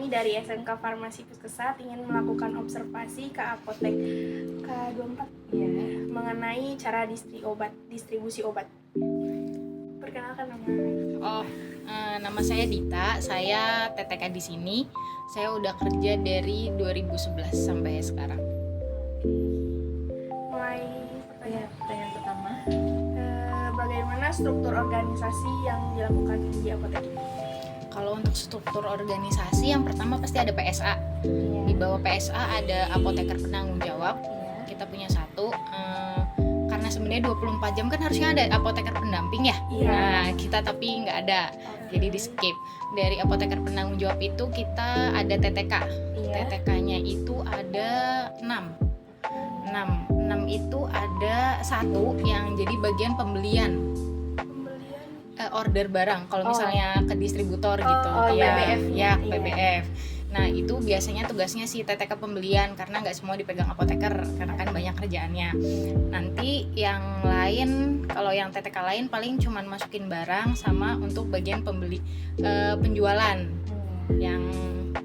kami dari SMK Farmasi Puskesat ingin melakukan observasi ke apotek K24 mengenai cara distribusi obat. Perkenalkan nama. Nama saya Dita, saya TTK di sini. Saya udah kerja dari 2011 sampai sekarang. Mulai Pertanyaan pertama. Bagaimana struktur organisasi yang dilakukan di apotek ini? Kalau untuk struktur organisasi, yang pertama pasti ada PSA. Di bawah PSA ada apoteker penanggung jawab. Kita punya satu. Karena sebenarnya 24 jam kan harusnya ada apoteker pendamping ya. Nah, kita tapi nggak ada. Jadi di skip. Dari apoteker penanggung jawab itu kita ada TTK. TTK-nya itu ada 6 itu ada satu yang jadi bagian pembelian order barang. Kalau misalnya ke distributor gitu, PBF. Ya PBF. Nah itu biasanya tugasnya si TTK pembelian karena nggak semua dipegang apoteker karena kan banyak kerjaannya. Nanti yang lain, kalau yang TTK lain paling cuman masukin barang sama untuk bagian penjualan yang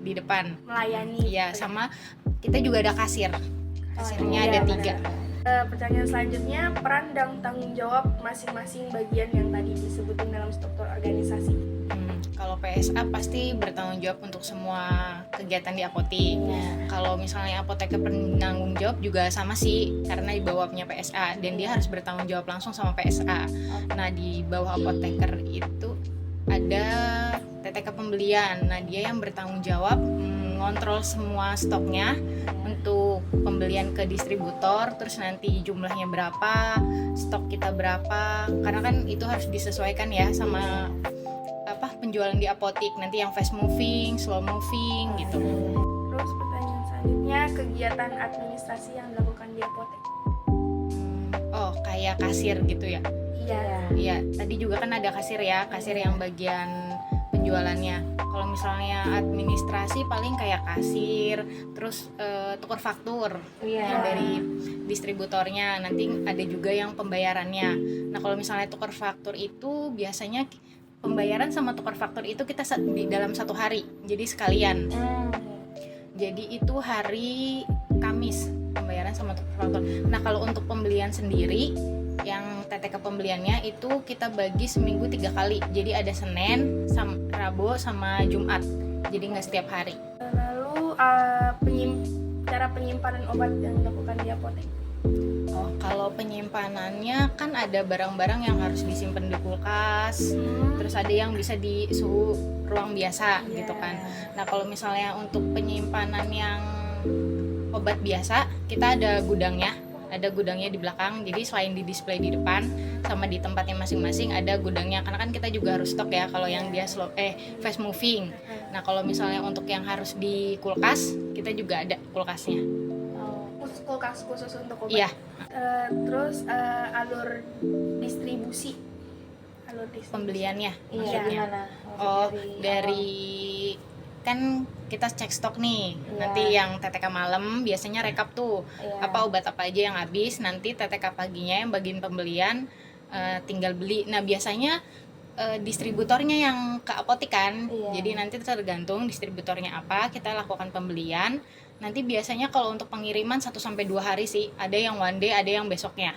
di depan. Melayani. Iya, sama kita juga ada kasir. Kasirnya ada 3. Pertanyaan selanjutnya, peran dan tanggung jawab masing-masing bagian yang tadi disebutin dalam struktur organisasi. Kalau PSA pasti bertanggung jawab untuk semua kegiatan di apotek. Kalau misalnya apoteker penanggung jawab juga sama sih, karena di bawahnya PSA dan dia harus bertanggung jawab langsung sama PSA. Nah di bawah apoteker itu ada TTK pembelian. Nah dia yang bertanggung jawab ngontrol semua stoknya untuk pembelian ke distributor, terus nanti jumlahnya berapa, stok kita berapa, karena kan itu harus disesuaikan ya sama penjualan di apotek, nanti yang fast moving, slow moving gitu. Terus pertanyaan selanjutnya, kegiatan administrasi yang dilakukan di apotek. Kayak kasir gitu ya? Iya, tadi juga kan ada kasir ya, kasir yang bagian penjualannya. Kalau misalnya administrasi paling kayak kasir, terus tukar faktur yang dari distributornya, nanti ada juga yang pembayarannya. Nah kalau misalnya tukar faktur itu biasanya pembayaran sama tukar faktur itu kita di dalam satu hari, jadi sekalian. Jadi itu hari Kamis pembayaran sama tukar faktur. Nah kalau untuk pembelian sendiri, yang TTK pembeliannya itu kita bagi seminggu 3 kali. Jadi ada Senin, Rabu, sama Jumat. Jadi nggak setiap hari. Lalu cara penyimpanan obat yang dilakukan di apotek. Kalau penyimpanannya kan ada barang-barang yang harus disimpan di kulkas, terus ada yang bisa di suhu ruang biasa gitu kan. Nah kalau misalnya untuk penyimpanan yang obat biasa, kita ada gudangnya. Ada gudangnya di belakang, jadi selain di display di depan sama di tempatnya masing-masing ada gudangnya, karena kan kita juga harus stok ya kalau yang dia fast moving. Nah kalau misalnya untuk yang harus di kulkas, kita juga ada kulkasnya. Kulkas khusus untuk obat. Iya. Terus alur distribusi. Pembeliannya maksudnya. Gimana? Dari kan kita cek stok nih, nanti yang TTK malam biasanya rekap tuh apa obat apa aja yang habis, nanti TTK paginya yang bagian pembelian tinggal beli. Nah biasanya distributornya yang ke apotek kan, jadi nanti tergantung distributornya apa, kita lakukan pembelian. Nanti biasanya kalau untuk pengiriman 1-2 hari sih, ada yang one day, ada yang besoknya.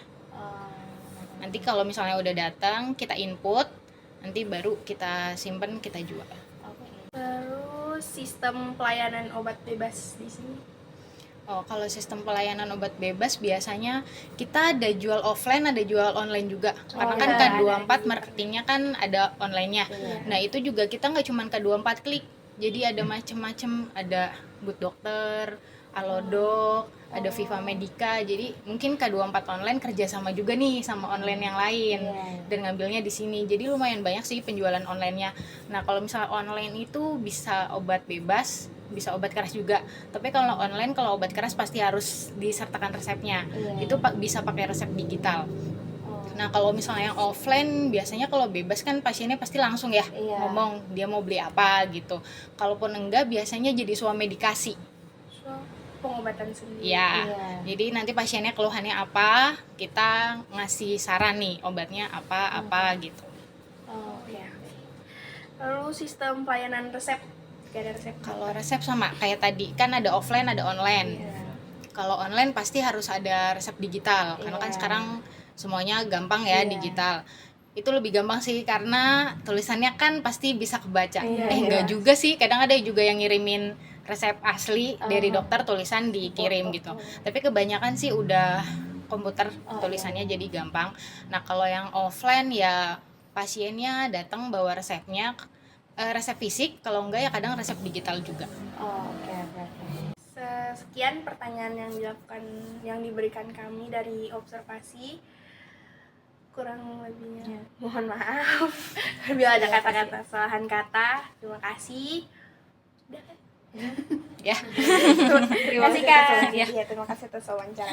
Nanti kalau misalnya udah datang, kita input, nanti baru kita simpen, kita jual. Sistem pelayanan obat bebas di sini. Kalau sistem pelayanan obat bebas biasanya kita ada jual offline, ada jual online juga. Karena kan K24 marketingnya kan ada online-nya. Nah itu juga kita nggak cuma K24 klik, jadi ada macem-macem, ada Good Dokter, Alodok, ada Viva Medica. Jadi mungkin K24 online kerja sama juga nih sama online yang lain dan ngambilnya di sini. Jadi lumayan banyak sih penjualan online-nya. Nah kalau misalnya online itu bisa obat bebas, bisa obat keras juga. Tapi kalau online, kalau obat keras pasti harus disertakan resepnya. Itu bisa pakai resep digital. Nah kalau misalnya yang offline, biasanya kalau bebas kan pasiennya pasti langsung ya ngomong dia mau beli apa gitu. Kalaupun enggak, biasanya jadi swamedikasi. Pengobatan sendiri. Jadi nanti pasiennya keluhannya apa, kita ngasih saran nih obatnya apa gitu. Lalu sistem pelayanan resep. ketika ada resep? Kalau resep sama kayak tadi, kan ada offline ada online. Iya. Kalau online pasti harus ada resep digital, karena kan Iya. sekarang semuanya gampang ya Iya. digital. Itu lebih gampang sih karena tulisannya kan pasti bisa kebaca. Iya, Enggak iya. juga sih, kadang ada juga yang ngirimin resep asli dari dokter, tulisan dikirim gitu. Tapi kebanyakan sih udah komputer, tulisannya jadi gampang. Nah, kalau yang offline ya pasiennya datang bawa resepnya, resep fisik, kalau enggak ya kadang resep digital juga. Oke. Sekian pertanyaan yang diberikan kami dari observasi. Kurang lebihnya mohon maaf bila ada kata-kata kesalahan kata. Terima kasih. Udah kan? Ya. Terima kasih Kak. Ya. Iya, terima kasih atas wawancara.